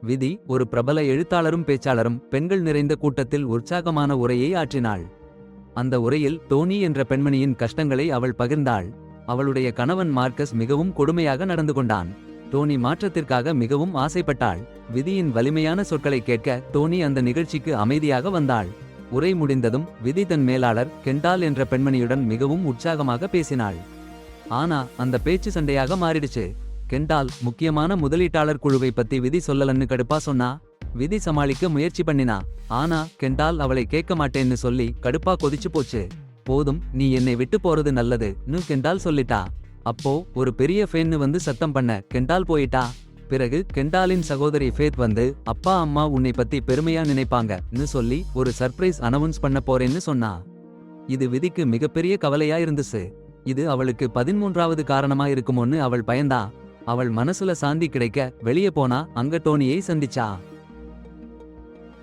விதி ஒரு பிரபல எழுத்தாளரும் பேச்சாளரும் பெண்கள் நிறைந்த கூட்டத்தில் உற்சாகமான உரையை ஆற்றினாள். அந்த உரையில் டோனி என்ற பெண்மணியின் கஷ்டங்களை அவள் பகிர்ந்தாள். அவளுடைய கணவன் மார்க்கஸ் மிகவும் கொடுமையாக நடந்து கொண்டான். டோனி மாற்றத்திற்காக மிகவும் ஆசைப்பட்டாள். விதியின் வலிமையான சொற்களை கேட்க டோனி அந்த நிகழ்ச்சிக்கு அமைதியாக வந்தாள். உரை முடிந்ததும் விதி தன் மேலாளர் கெண்டால் என்ற பெண்மணியுடன் மிகவும் உற்சாகமாக பேசினாள். ஆனா அந்த பேச்சு சண்டையாக மாறிடுச்சு. கெண்டால் முக்கியமான முதலீட்டாளர் குழுவை பத்தி விதி சொல்லலன்னு கடுப்பா சொன்னா. விதி சமாளிக்க முயற்சி பண்ணினா. ஆனா கெண்டால் அவளை கேட்க மாட்டேன்னு சொல்லி கடுப்பா கொதிச்சு போச்சு. போதும், நீ என்னை விட்டு போறது நல்லதுன்னு கெண்டால் சொல்லிட்டா. அப்போ ஒரு பெரிய ஃபேன்னு வந்து சத்தம் பண்ண கெண்டால் போயிட்டா. பிறகு கெண்டாலின் சகோதரி ஃபேத் வந்து அப்பா அம்மா உன்னை பத்தி பெருமையா நினைப்பாங்கன்னு சொல்லி ஒரு சர்ப்ரைஸ் அனௌன்ஸ் பண்ண போறேன்னு சொன்னா. இது விதிக்கு மிகப்பெரிய கவலையா இருந்துச்சு. இது அவளுக்கு 13வது காரணமா இருக்குமோன்னு அவள் பயந்தா. அவள் மனசுல சாந்தி கிடைக்க வெளியே போனா அங்க டோனியை சந்திச்சா.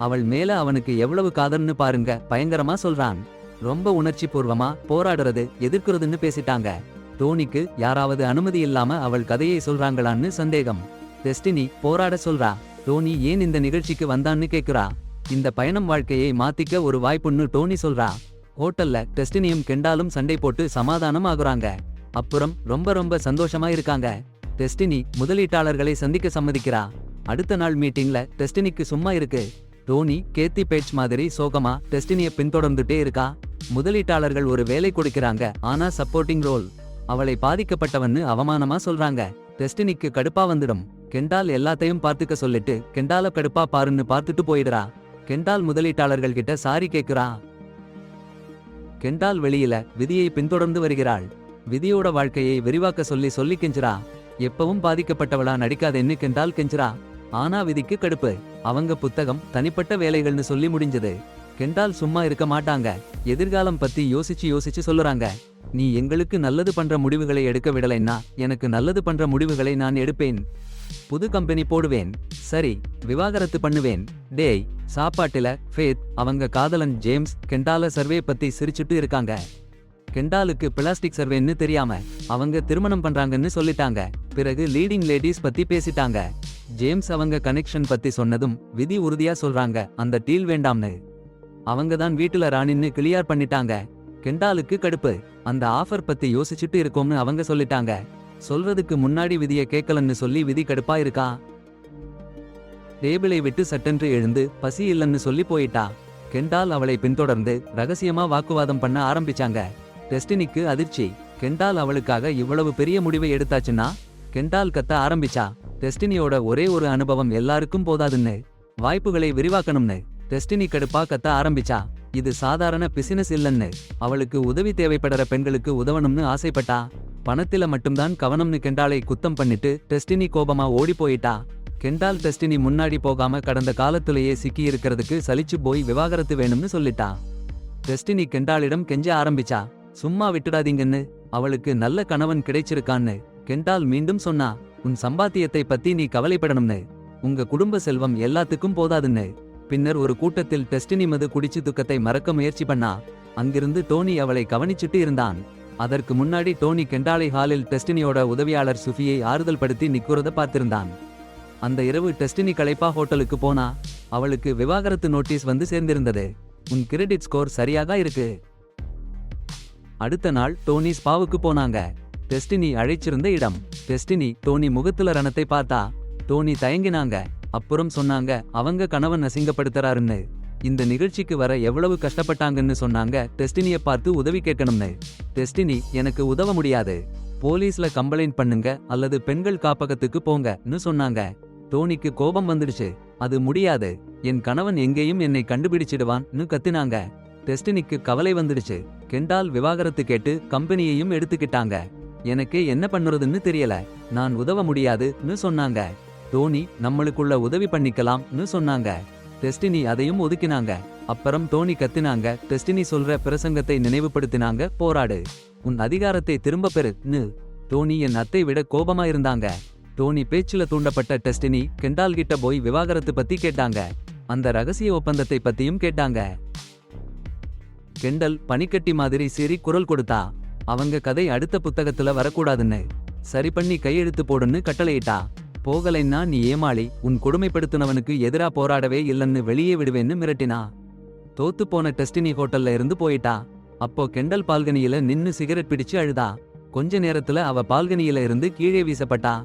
அவள் மேல அவனுக்கு எவ்வளவு காதல்னு பாருங்க, பயங்கரமா சொல்றான். ரொம்ப உணர்ச்சி பூர்வமா போராடுறது எதிர்க்கிறதுன்னு பேசிட்டாங்க. டோனிக்கு யாராவது அனுமதி இல்லாம அவள் கதையை சொல்றாங்களான்னு சந்தேகம். டெஸ்டினி போராட சொல்றா. டோனி ஏன் இந்த நிகழ்ச்சிக்கு வந்தான்னு கேக்குறா. இந்த பயணம் வாழ்க்கையை மாத்திக்க ஒரு வாய்ப்புன்னு டோனி சொல்றா. ஹோட்டல்ல டெஸ்டினியும் கெண்டாலும் சண்டை போட்டு சமாதானம் ஆகுறாங்க. அப்புறம் ரொம்ப சந்தோஷமா இருக்காங்க. டெஸ்டினி முதலீட்டாளர்களை சந்திக்க சம்மதிக்கிறா. அடுத்த நாள் மீட்டிங்ல டெஸ்டினிக்கு சும்மா இருக்கு. டோனி கேத்தி பேட்ச் மாதிரி சோகமா டெஸ்டினிய பின்தொடர்ந்துட்டே இருக்கா. முதலீட்டாளர்கள் ஒரு வேலை கொடுக்கிறாங்க, ஆனா சப்போர்ட்டிங் ரோல். அவளை பாதிக்கப்பட்டவன்னு அவமானமா சொல்றாங்க. டெஸ்டினிக்கு கடுப்பா வந்துடும். கெண்டால் எல்லாத்தையும் பார்த்துக்க சொல்லிட்டு கெண்டால கடுப்பா பாருன்னு பார்த்துட்டு போயிடுறா. கெண்டால் முதலீட்டாளர்கள் கிட்ட சாரி கேக்குறா. கெண்டால் வெளியில விதியை பின்தொடர்ந்து வருகிறாள். விதியோட வாழ்க்கையை விரிவாக்க சொல்லி கெஞ்சுறா. எப்பவும் பாதிக்கப்பட்டவளா நடிக்காதேன்னு கெண்டால் கெஞ்சுறா. ஆனா விதிக்கு கடுப்பு. அவங்க புத்தகம் தனிப்பட்ட வேலைகள்னு சொல்லி முடிஞ்சது. கெண்டால் சும்மா இருக்க மாட்டாங்க. எதிர்காலம் பத்தி யோசிச்சு சொல்லுறாங்க. நீ எங்களுக்கு நல்லது பண்ற முடிவுகளை எடுக்க விடலைன்னா எனக்கு நல்லது பண்ற முடிவுகளை நான் எடுப்பேன். புது கம்பெனி போடுவேன். சரி, விவாகரத்து பண்ணுவேன். டேய், சாப்பாட்டுல ஃபேத் அவங்க காதலன் ஜேம்ஸ் கெண்டால சர்வே பத்தி சிரிச்சுட்டு இருக்காங்க. கெண்டாலுக்கு பிளாஸ்டிக் சர்வேன்னு தெரியாம அவங்க திருமணம் பண்றாங்கன்னு சொல்லிட்டாங்க. பிறகு லீடிங் லேடிஸ் பத்தி பேசிட்டாங்க. ஜேம்ஸ் அவங்க கனெக்ஷன் பத்தி சொன்னதும் விதி உறுதியா சொல்றாங்க அந்த டீல் வேண்டாம்னு. அவங்க தான் வீட்டுல ராணின்னு கிளியர் பண்ணிட்டாங்க. கெண்டாலுக்கு கடுப்பு. அந்த ஆஃபர் பத்தி யோசிச்சுட்டு இருக்கோம்னு அவங்க சொல்லிட்டாங்க. சொல்றதுக்கு முன்னாடி விதிய கேட்கலன்னு சொல்லி விதி கடுப்பா இருக்கா. டேபிளை விட்டு சட்டென்று எழுந்து பசி இல்லன்னு சொல்லி போயிட்டா. கெண்டால் அவளை பின்தொடர்ந்து ரகசியமா வாக்குவாதம் பண்ண ஆரம்பிச்சாங்க. டெஸ்டினிக்கு அதிர்ச்சி. கெண்டால் அவளுக்காக இவ்வளவு பெரிய முடிவை எடுத்தாச்சுன்னா. கெண்டால் கத்த ஆரம்பிச்சா. டெஸ்டினியோட ஒரே ஒரு அனுபவம் எல்லாருக்கும் போதாதுன்னு, வாய்ப்புகளை விரிவாக்கணும்னு. டெஸ்டினி கடுப்பா கத்த ஆரம்பிச்சா. இது சாதாரண பிசினஸ் இல்லன்னு, அவளுக்கு உதவி தேவைப்படுற பெண்களுக்கு உதவணும்னு ஆசைப்பட்டா. பணத்தில மட்டும்தான் கவனம்னு கெண்டாலை குத்தம் பண்ணிட்டு டெஸ்டினி கோபமா ஓடி போயிட்டா. கெண்டால் டெஸ்டினி முன்னாடி போகாம கடந்த காலத்திலேயே சிக்கி இருக்கிறதுக்கு சலிச்சு போய் விவாகரத்து வேணும்னு சொல்லிட்டா. டெஸ்டினி கெண்டாலிடம் கெஞ்ச ஆரம்பிச்சா. சும்மா விட்டுடாதீங்கன்னு, அவளுக்கு நல்ல கணவன் கிடைச்சிருக்கான்னு. கெண்டால் மீண்டும் சொன்னா, உன் சம்பாத்தியத்தை பத்தி நீ கவலைப்படணும்னு, உங்க குடும்ப செல்வம் எல்லாத்துக்கும் போதாதுன்னு. பின்னர் ஒரு கூட்டத்தில் டெஸ்டினி மது குடிச்சு துக்கத்தை மறக்க முயற்சி பண்ணா. அங்கிருந்து டோனி அவளை கவனிச்சுட்டு இருந்தான். அதற்கு முன்னாடி டோனி கெண்டாலை ஹாலில் டெஸ்டினியோட உதவியாளர் சுஃபியை ஆறுதல் படுத்தி நிக்குறத பார்த்திருந்தான். அந்த இரவு டெஸ்டினி களைப்பா ஹோட்டலுக்கு போனா. அவளுக்கு விவாகரத்து நோட்டீஸ் வந்து சேர்ந்திருந்தது. உன் கிரெடிட் ஸ்கோர் சரியாக இருக்கு. அடுத்த நாள் டோனி ஸ்பாவுக்கு போனாங்க. டெஸ்டினி அழைச்சிருந்த இடம். டெஸ்டினி டோனி முகத்துல ரணத்தை பார்த்தா. டோனி தயங்கினாங்க. அப்புறம் சொன்னாங்க அவங்க கணவன் அசிங்கப்படுத்துறாருன்னு. இந்த நிகழ்ச்சிக்கு வர எவ்வளவு கஷ்டப்பட்டாங்கன்னு சொன்னாங்க. டெஸ்டினிய பார்த்து உதவி கேட்கணும்னு. டெஸ்டினி எனக்கு உதவ முடியாது. போலீஸ்ல கம்ப்ளைண்ட் பண்ணுங்க அல்லது பெண்கள் காப்பகத்துக்கு போங்கன்னு சொன்னாங்க. டோனிக்கு கோபம் வந்துடுச்சு. அது முடியாது. என் கணவன் எங்கேயும் என்னை கண்டுபிடிச்சிடுவான்னு கத்தினாங்க. டெஸ்டினிக்கு கவலை வந்துடுச்சு. கெண்டால் விவாகரத்து கேட்டு கம்பெனியையும் எடுத்துக்கிட்டாங்க. எனக்கு என்ன பண்ணுறதுன்னு தெரியல. நான் உதவ முடியாதுன்னு சொன்னாங்க. டோனி நம்மளுக்குள்ள உதவி பண்ணிக்கலாம்னு சொன்னாங்க. டெஸ்டினி அதையும் ஒதுக்கினாங்க. அப்புறம் டோனி கத்தினாங்க. டெஸ்டினி சொல்ற பிரசங்கத்தை நினைவுபடுத்தினாங்க. போராடு, உன் அதிகாரத்தை திரும்ப பெறுன்னு. டோனி என் அத்தை விட கோபமா இருந்தாங்க. டோனி பேச்சுல தூண்டப்பட்ட டெஸ்டினி கெண்டால் கிட்ட போய் விவாகரத்து பத்தி கேட்டாங்க. அந்த ரகசிய ஒப்பந்தத்தை பத்தியும் கேட்டாங்க. கெண்டல் பனிக்கட்டி மாதிரி சீறி குரல் கொடுத்தா. அவங்க கதை அடுத்த புத்தகத்துல வரக்கூடாதுன்னு, சரி பண்ணி கையெழுத்து போடுன்னு கட்டளையிட்டா. போகலைன்னா நீ ஏமாளி, உன் கொடுமைப்படுத்துனவனுக்கு எதிரா போராடவே இல்லன்னு வெளியே விடுவேன்னு மிரட்டினா. தோத்து போன டெஸ்டினி ஹோட்டல்ல இருந்து போயிட்டா. அப்போ கெண்டல் பால்கனியில நின்னு சிகரெட் பிடிச்சு அழுதா. கொஞ்ச நேரத்துல அவ பால்கனியில இருந்து கீழே வீசப்பட்டா.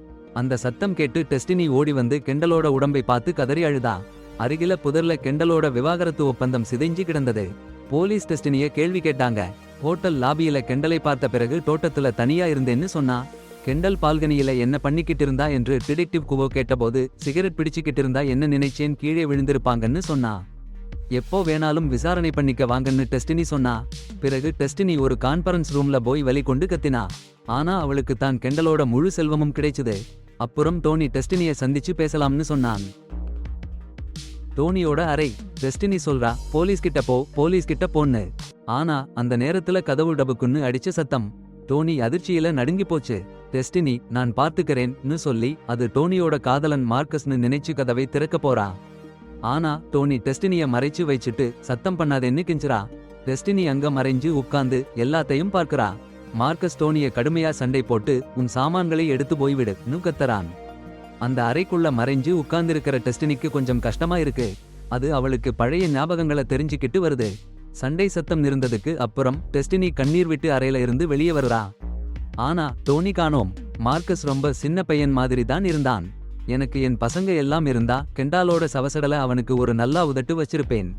அந்த சத்தம் கேட்டு டெஸ்டினி ஓடி வந்து கெண்டலோட உடம்பை பார்த்து கதறி அழுதா. அருகில புதர்ல கெண்டலோட விவாகரத்து ஒப்பந்தம் சிதைஞ்சு கிடந்தது. போலீஸ் டெஸ்டினிய கேள்வி கேட்டாங்க. ஹோட்டல் லாபியில கெண்டலை பார்த்த பிறகு தோட்டத்துல தனியா இருந்தேன்னு சொன்னா. கெண்டல் பால்கனியில என்ன பண்ணிக்கிட்டு இருந்தா என்று டிடெக்டிவ் குவோ கேட்டபோது, சிகரெட் பிடிச்சுக்கிட்டு இருந்தா என்ன நினைச்சேன், கீழே விழுந்திருப்பாங்கன்னு சொன்னா. எப்போ வேணாலும் விசாரணை பண்ணிக்க வாங்கன்னு டெஸ்டினி சொன்னா. பிறகு டெஸ்டினி ஒரு கான்பரன்ஸ் ரூம்ல போய் வலி கொண்டு கத்தினா. ஆனா அவளுக்கு தான் கெண்டலோட முழு செல்வமும் கிடைச்சுது. அப்புறம் டோனி டெஸ்டினிய சந்திச்சு பேசலாம்னு சொன்னான். டோனியோட அறை. டெஸ்டினி சொல்றா, போலீஸ் கிட்ட போ, போலீஸ் கிட்ட போன்னு. ஆனா அந்த நேரத்துல கதவு டபுக்குன்னு அடிச்ச சத்தம். டோனி அதிர்ச்சியில நடுங்கி போச்சு. டெஸ்டினி, நான் பார்த்துக்கிறேன்னு சொல்லி அது டோனியோட காதலன் மார்க்கஸ்னு நினைச்சு கதவை திறக்க போறா. ஆனா டோனி டெஸ்டினிய மறைச்சு வச்சுட்டு சத்தம் பண்ணாதேன்னு கெஞ்சுறா. டெஸ்டினி அங்க மறைஞ்சு உட்கார்ந்து எல்லாத்தையும் பார்க்கறா. மார்க்கஸ் டோனிய கடுமையா சண்டை போட்டு, உன் சாமான்களை எடுத்து போய்விடுன்னு கத்தறான். அந்த அறைக்குள்ள மறைஞ்சு உட்கார்ந்திருக்கிற டெஸ்டினிக்கு கொஞ்சம் கஷ்டமா இருக்கு. அது அவளுக்கு பழைய ஞாபகங்களை தெரிஞ்சுக்கிட்டு வருது. சண்டை சத்தம் இருந்ததுக்கு அப்புறம் டெஸ்டினி கண்ணீர் விட்டு அறையில இருந்து வெளியே வருறா. ஆனா டோனி காணோம். மார்க்கஸ் ரொம்ப சின்ன பையன் மாதிரி தான் இருந்தான். எனக்கு என் பசங்க எல்லாம் இருந்தா கெண்டாலோட சவசடல அவனுக்கு ஒரு நல்லா உதட்டு வச்சிருப்பேன்.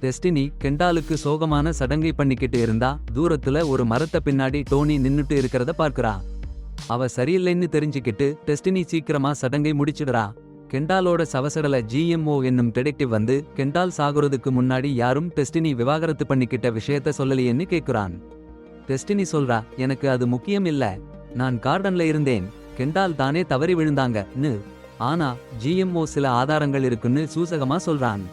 டெஸ்டினி கெண்டாலுக்கு சோகமான சடங்கை பண்ணிக்கிட்டு இருந்தா. தூரத்துல ஒரு மரத்த பின்னாடி டோனி நின்னுட்டு இருக்கிறத பார்க்கறா. அவ சரியில்லைன்னு தெரிஞ்சுக்கிட்டு டெஸ்டினி சீக்கிரமா சடங்கை முடிச்சிடுறா. கெண்டாலோட சவசடல ஜிஎம்ஓ என்னும் டிடெக்டிவ் வந்து, கெண்டால் சாகுறதுக்கு முன்னாடி யாரும் டெஸ்டினி விவாகரத்து பண்ணிக்கிட்ட விஷயத்த சொல்லலையேன்னு கேக்குறான். டெஸ்டினி சொல்றா, எனக்கு அது முக்கியம் இல்ல. நான் கார்டன்ல இருந்தேன். கெண்டால் தானே தவறி விழுந்தாங்கன்னு. ஆனா ஜிஎம்ஓ சில ஆதாரங்கள் இருக்குன்னு சூசகமா சொல்றான்.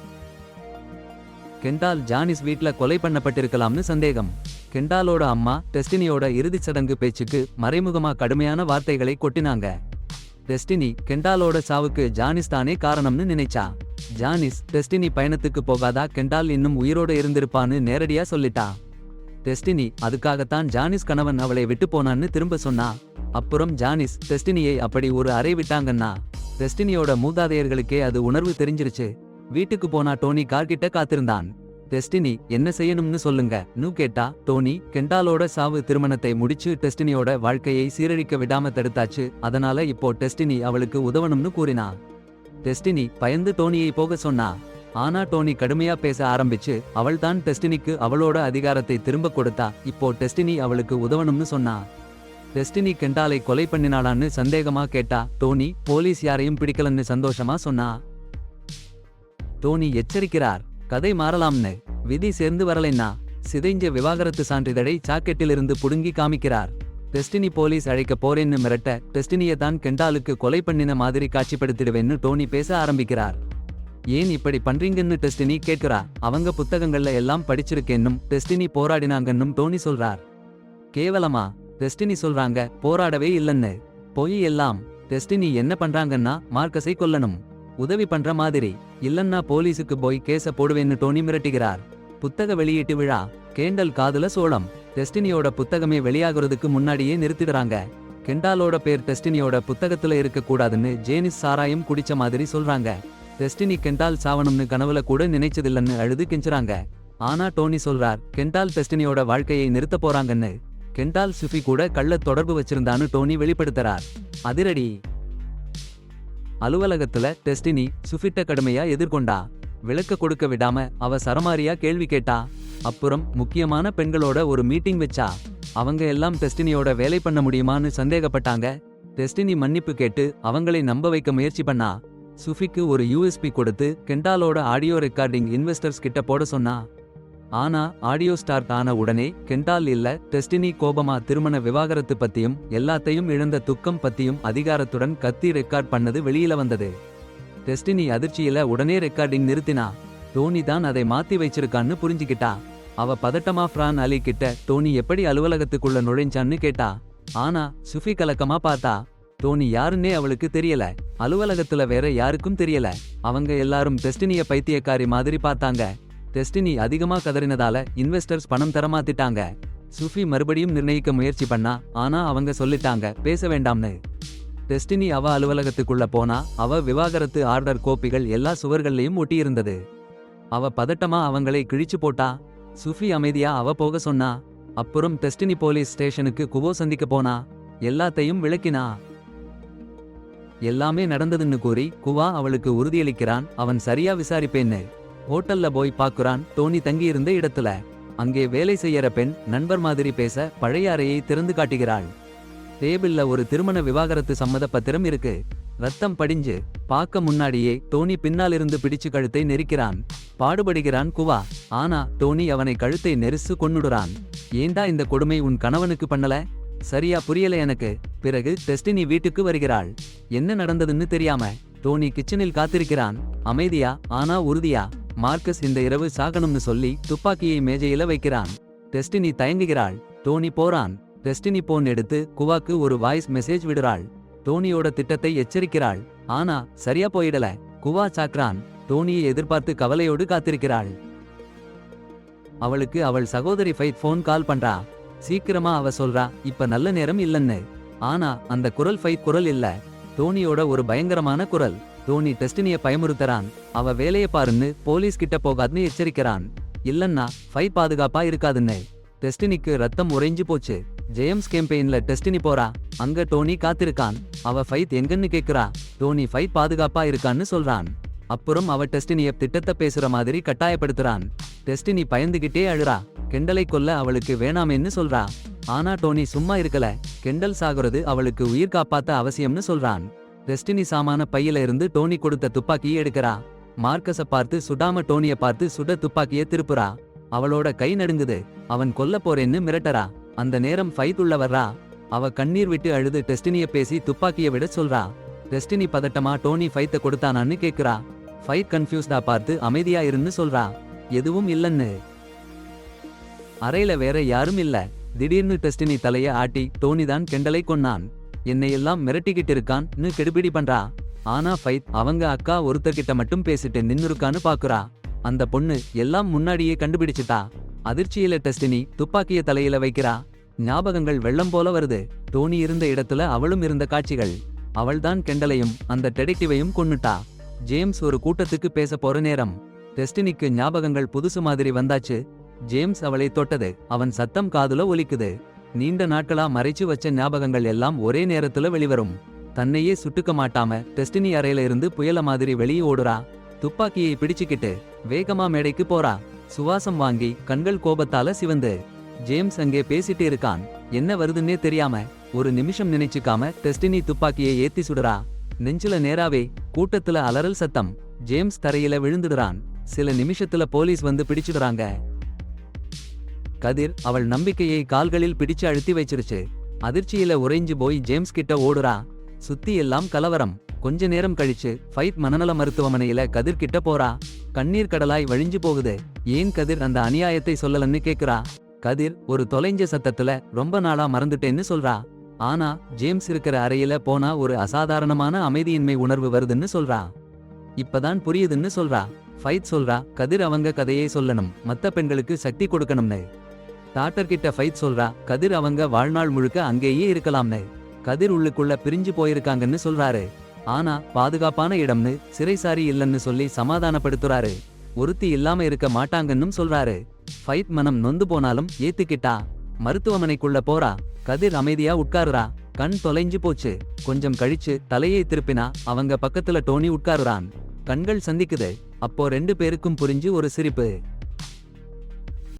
கெண்டால் ஜானிஸ் வீட்ல கொலை பண்ணப்பட்டிருக்கலாம்னு சந்தேகம். கெண்டாலோட அம்மா டெஸ்டினியோட இறுதிச் சடங்கு பேச்சுக்கு மறைமுகமா கடுமையான வார்த்தைகளை கொட்டினாங்க. டெஸ்டினி கெண்டாலோட சாவுக்கு ஜானிஸ் தானே காரணம்னு நினைச்சா. ஜானிஸ் டெஸ்டினி பயணத்துக்கு போகாதா, கெண்டால் இன்னும் உயிரோட இருந்திருப்பான்னு நேரடியா சொல்லிட்டா. டெஸ்டினி அதுக்காகத்தான் ஜானிஸ் கணவன் அவளை விட்டு போனான்னு திரும்ப சொன்னா. அப்புறம் ஜானிஸ் டெஸ்டினியை அப்படி ஒரு அறை விட்டாங்கன்னா. டெஸ்டினியோட மூதாதையர்களுக்கே அது உணர்வு தெரிஞ்சிருச்சு. வீட்டுக்கு போனா டோனி கார்கிட்ட காத்திருந்தான். டெஸ்டினி, என்ன செய்யணும்னு சொல்லுங்கன்னு கேட்டா. டோனி, கெண்டாலோட சாவு திருமணத்தை முடிச்சு டெஸ்டினியோட வாழ்க்கையை சீரழிக்க விடாம தடுத்தாச்சு. அதனால இப்போ டெஸ்டினி அவளுக்கு உதவணும்னு கூறினா. டெஸ்டினி பயந்து டோனியை போக சொன்னா. ஆனா டோனி கடுமையா பேச ஆரம்பிச்சு அவள்தான் டெஸ்டினிக்கு அவளோட அதிகாரத்தை திரும்ப கொடுத்தா. இப்போ டெஸ்டினி அவளுக்கு உதவணும்னு சொன்னா. டெஸ்டினி கெண்டாலை கொலை பண்ணினாளான்னு சந்தேகமா கேட்டா. டோனி போலீஸ் யாரையும் பிடிக்கலன்னு சந்தோஷமா சொன்னா. டோனி எச்சரிக்கிறார், கதை மாறலாம்னு. விதி சேர்ந்து வரலைன்னா சிதைஞ்ச விவாகரத்து சான்றிதழை சாக்கெட்டிலிருந்து புடுங்கி காமிக்கிறார். டெஸ்டினி போலீஸ் அழைக்க போறேன்னு மிரட்ட, டெஸ்டினியை தான் கெண்டாலுக்கு கொலை பண்ணின மாதிரி காட்சிப்படுத்திடுவேன்னு டோனி பேச ஆரம்பிக்கிறார். ஏன் இப்படி பண்றீங்கன்னு டெஸ்டினி கேட்கிறா. அவங்க புத்தகங்கள்ல எல்லாம் படிச்சிருக்கேன்னும் டெஸ்டினி போராடினாங்கன்னும் டோனி சொல்றார். கேவலமா? டெஸ்டினி சொல்றாங்க, போராடவே இல்லைன்னு. பொய் எல்லாம். டெஸ்டினி என்ன பண்றாங்கன்னா மார்க்கஸை கொல்லணும். உதவி பண்ற மாதிரி. இல்லன்னா போலீஸுக்கு போய் கேஸ போடுவேன்னு டோனி மிரட்டுகிறார். புத்தக வெளியீட்டு விழா. கேண்டல் காதுல சோளம். டெஸ்டினியோட புத்தகமே வெளியாகிறதுக்கு முன்னாடியே நிறுத்திடுறாங்க. கெண்டாலோட பேர் டெஸ்டினியோட புத்தகத்துல இருக்க கூடாதுன்னு ஜேனிஸ் சாராயம் குடிச்ச மாதிரி சொல்றாங்க. டெஸ்டினி கெண்டால் சாவணும்னு கனவுல கூட நினைச்சதில்லன்னு அழுது கெஞ்சுறாங்க. ஆனா டோனி சொல்றார், கெண்டால் டெஸ்டினியோட வாழ்க்கையை நிறுத்த போறாங்கன்னு. கெண்டால் சுஃபி கூட கள்ள தொடர்பு வச்சிருந்தான்னு டோனி வெளிப்படுத்துறார். அதிரடி. அலுவலகத்துல டெஸ்டினி சுஃபிட்ட கடுமையா எதிர்கொண்டா. விளக்க கொடுக்க விடாம அவ சரமாரியா கேள்வி கேட்டா. அப்புறம் முக்கியமான பெண்களோட ஒரு மீட்டிங் வச்சா. அவங்க எல்லாம் டெஸ்டினியோட வேலை பண்ண முடியுமான்னு சந்தேகப்பட்டாங்க. டெஸ்டினி மன்னிப்பு கேட்டு அவங்களை நம்ப வைக்க முயற்சி பண்ணா. சுஃபிக்கு ஒரு யூஎஸ்பி கொடுத்து கெண்டாலோட ஆடியோ ரெக்கார்டிங் இன்வெஸ்டர்ஸ் கிட்ட போட சொன்னா. ஆனா ஆடியோ ஸ்டார்ட் ஆன உடனே கெண்டால் இல்ல, டெஸ்டினி கோபமா திருமண விவாகரத்து பத்தியும் எல்லாத்தையும் இழந்த துக்கம் பத்தியும் அதிகாரத்துடன் கத்தி ரெக்கார்ட் பண்ணது வெளியில வந்தது. டெஸ்டினி அதிர்ச்சியில உடனே ரெக்கார்டிங் நிறுத்தினா. டோனி தான் அதை மாத்தி வச்சிருக்கான்னு புரிஞ்சுக்கிட்டா. அவ பதட்டமா ஃப்ரான் அலி கிட்ட டோனி எப்படி அலுவலகத்துக்குள்ள நுழைஞ்சான்னு கேட்டா. ஆனா சுஃபி கலக்கமா பார்த்தா. டோனி யாருன்னே அவளுக்கு தெரியல. அலுவலகத்துல வேற யாருக்கும் தெரியல. அவங்க எல்லாரும் டெஸ்டினிய பைத்தியக்காரி மாதிரி பார்த்தாங்க. டெஸ்டினி அதிகமா கதறினதால இன்வெஸ்டர்ஸ் பணம் தரமாத்திட்டாங்க. சுஃபி மறுபடியும் நிர்ணயிக்க முயற்சி பண்ணா. ஆனா அவங்க சொல்லிட்டாங்க, பேச வேண்டாம்னு. டெஸ்டினி அவ அலுவலகத்துக்குள்ள போனா அவ விவாகரத்து ஆர்டர் கோப்பிகள் எல்லா சுவர்கள்லயும் ஒட்டியிருந்தது. அவ பதட்டமா அவங்களை கிழிச்சு போட்டா. சுஃபி அமைதியா அவ போக சொன்னா. அப்புறம் டெஸ்டினி போலீஸ் ஸ்டேஷனுக்கு குவோ சந்திக்க போனா. எல்லாத்தையும் விளக்கினா. எல்லாமே நடந்ததுன்னு கூறி குவா அவளுக்கு உறுதியளிக்கிறான் அவன் சரியா விசாரிப்பேன்னு. ஹோட்டல்ல போய் பாக்குறான் டோனி தங்கியிருந்த இடத்துல. அங்கே வேலை செய்யற பெண் நண்பர் மாதிரி பேச பழைய அறையை திறந்து காட்டுகிறாள். டேபிள்ல ஒரு திருமண விவாகரத்து சம்மத பத்திரம் இருக்கு. ரத்தம் படிஞ்சு. பார்க்க முன்னாடியே டோனி பின்னாலிருந்து பிடிச்சு கழுத்தை நெரிக்கிறான். பாடுபடுகிறான் குவா. ஆனா டோனி அவனை கழுத்தை நெரிசு கொன்னுடுறான். ஏண்டா இந்த கொடுமை உன் கணவனுக்கு பண்ணல? சரியா புரியல எனக்கு. பிறகு டெஸ்டினி வீட்டுக்கு வருகிறாள். என்ன நடந்ததுன்னு தெரியாம. டோனி கிச்சனில் காத்திருக்கிறான். அமைதியா ஆனா உறுதியா. மார்க்கஸ் இந்த இரவு சாகணும்னு சொல்லி துப்பாக்கியை மேஜையில வைக்கிறான். டெஸ்டினி தயங்குகிறாள். டோனி போறான். டெஸ்டினி போன் எடுத்து குவாக்கு ஒரு வாய்ஸ் மெசேஜ் விடுறாள். டோனியோட திட்டத்தை எச்சரிக்கிறாள். ஆனா சரியா போயிடல. குவா சாக்ரான். டோனியை எதிர்பார்த்து கவலையோடு காத்திருக்கிறாள். அவளுக்கு அவள் சகோதரி ஃபைட் ஃபோன் கால் பண்றா. சீக்கிரமா அவ சொல்றா இப்ப நல்ல நேரம் இல்லன்னு. ஆனா அந்த குரல் ஃபைட் குரல் இல்ல. டோனியோட ஒரு பயங்கரமான குரல். டோனி டெஸ்டினிய பயமுறுத்தறான். அவ வேலைய பாருன்னு போலீஸ் கிட்ட போகாதுன்னு எச்சரிக்கிறான். இல்லன்னா ஃபைட் பாதுகாப்பா இருக்காதுன்னு. டெஸ்டினிக்கு ரத்தம் உறைஞ்சு போச்சு. ஜேம்ஸ் கேம்பெயின்ல டெஸ்டினி போறா. அங்க டோனி காத்திருக்கான். அவ ஃபைட் எங்கன்னு கேக்குறா. டோனி ஃபைட் பாதுகாப்பா இருக்கான்னு சொல்றான். அப்புறம் அவ டெஸ்டினிய திட்டத்தை பேசுற மாதிரி கட்டாயப்படுத்துறான். டெஸ்டினி பயந்துகிட்டே அழுறா. கெண்டலை கொல்ல அவளுக்கு வேணாமேன்னு சொல்றா. ஆனா டோனி சும்மா இருக்கல. கெண்டல் சாகுறது அவளுக்கு உயிர் காப்பாத்த அவசியம்னு சொல்றான். டெஸ்டினி சாமான பையில இருந்து டோனி கொடுத்த துப்பாக்கியை எடுக்கிறா. மார்க்கஸ பார்த்து சுடாம டோனிய பார்த்து சுட துப்பாக்கிய திருப்புறா. அவளோட கை நடுங்குது. அவன் கொல்ல போறேன்னு மிரட்டறா. அந்த நேரம் ஃபைட் உள்ள வர்றா. அவ கண்ணீர் விட்டு அழுது டெஸ்டினிய பேசி துப்பாக்கிய விட சொல்றா. டெஸ்டினி பதட்டமா டோனி ஃபைட்ட கொடுத்தானான்னு கேக்குறா. ஃபைட் கன்ஃபியூஸ்டா பார்த்து அமைதியா இருன்னு சொல்றா. எதுவும் இல்லன்னு. அறையில வேற யாரும் இல்ல. திடீர்னு டெஸ்டினி தலைய ஆட்டி டோனி தான் கெண்டலை கொன்னான். என்னையெல்லாம் மிரட்டிக்கிட்டு இருக்கான்னு கெடுபிடி பண்றா. ஆனா ஃபைட் அவங்க அக்கா ஒருத்தர்கிட்ட மட்டும் பேசிட்டு நின்னுருக்கான்னு பாக்குறா. அந்த பொண்ணு எல்லாம் முன்னாடியே கண்டுபிடிச்சிட்டா. அதிர்ச்சியில டெஸ்டினி துப்பாக்கிய தலையில வைக்கிறா. ஞாபகங்கள் வெள்ளம் போல வருது. டோனி இருந்த இடத்துல அவளும் இருந்த காட்சிகள். அவள்தான் கெண்டலையும் அந்த டெடெக்டிவையும் கொன்னுட்டா. ஜேம்ஸ் ஒரு கூட்டத்துக்கு பேச போற நேரம். டெஸ்டினிக்கு ஞாபகங்கள் புதுசு மாதிரி வந்தாச்சு. ஜேம்ஸ் அவளை தொட்டது. அவன் சத்தம் காதுல ஒலிக்குது. நீண்ட நாட்களா மறைச்சு வச்ச ஞாபகங்கள் எல்லாம் ஒரே நேரத்துல வெளிவரும். தன்னையே சுட்டுக்க மாட்டாம டெஸ்டினி அறையில இருந்து புயல மாதிரி வெளியே ஓடுறா. துப்பாக்கியை பிடிச்சுக்கிட்டு வேகமா மேடைக்கு போறா. சுவாசம் வாங்கி கண்கள் கோபத்தால சிவந்து. ஜேம்ஸ் அங்கே பேசிட்டு இருக்கான். என்ன வருதுன்னே தெரியாம ஒரு நிமிஷம் நினைச்சுக்காம டெஸ்டினி துப்பாக்கியை ஏத்தி சுடுறா. நெஞ்சில நேராவே. கூட்டத்துல அலறல் சத்தம். ஜேம்ஸ் தரையில விழுந்துடுறான். சில நிமிஷத்துல போலீஸ் வந்து பிடிச்சிடுறாங்க. கதிர் அவள் நம்பிக்கையை கால்களில் பிடிச்சு அழுத்தி வச்சிருச்சு. அதிர்ச்சியில உறைஞ்சு போய் ஜேம்ஸ் கிட்ட ஓடுறா. சுத்தி எல்லாம் கலவரம். கொஞ்ச நேரம் கழிச்சு ஃபைட் மனநல மருத்துவமனையில கதிர் கிட்ட போறா. கண்ணீர் கடலாய் வழிஞ்சு போகுது. ஏன் கதிர் அந்த அநியாயத்தை சொல்லலன்னு கேக்குறா. கதிர் ஒரு தொலைஞ்ச சத்தத்துல ரொம்ப நாளா மறந்துட்டேன்னு சொல்றா. ஆனா ஜேம்ஸ் இருக்கிற அறையில போனா ஒரு அசாதாரணமான அமைதியின்மை உணர்வு வருதுன்னு சொல்றா. இப்பதான் புரியுதுன்னு சொல்றா. ஃபைட் சொல்றா கதிர் அவங்க கதையை சொல்லணும். மத்த பெண்களுக்கு சக்தி கொடுக்கணும்னு. டாக்டர் கிட்ட ஃபைட் சொல்றா கதிர் அவங்க வாழ்நாள் முழுக்க அங்கேயே இருக்கலாம்னு. கதிர் உள்ளுக்குள்ள பிரிஞ்சு போயிருக்காங்கன்னு சொல்றாரு. ஆனா பாதுகாப்பான இடம்னு சிறைசாரி இல்லன்னு சொல்லி சமாதானப்படுத்துறாரு. ஒருத்தி இல்லாம இருக்க மாட்டாங்கன்னும் சொல்றாரு. ஃபைட் மனம் நொந்து போனாலும் ஏத்துக்கிட்டா. மருத்துவமனைக்குள்ள போறா. கதிர் அமைதியா உட்காருறா. கண் தொலைஞ்சு போச்சு. கொஞ்சம் கழிச்சு தலையை திருப்பினா அவங்க பக்கத்துல டோனி உட்காருறான். கண்கள் சந்திக்குது. அப்போ ரெண்டு பேருக்கும் புரிஞ்சு ஒரு சிரிப்பு.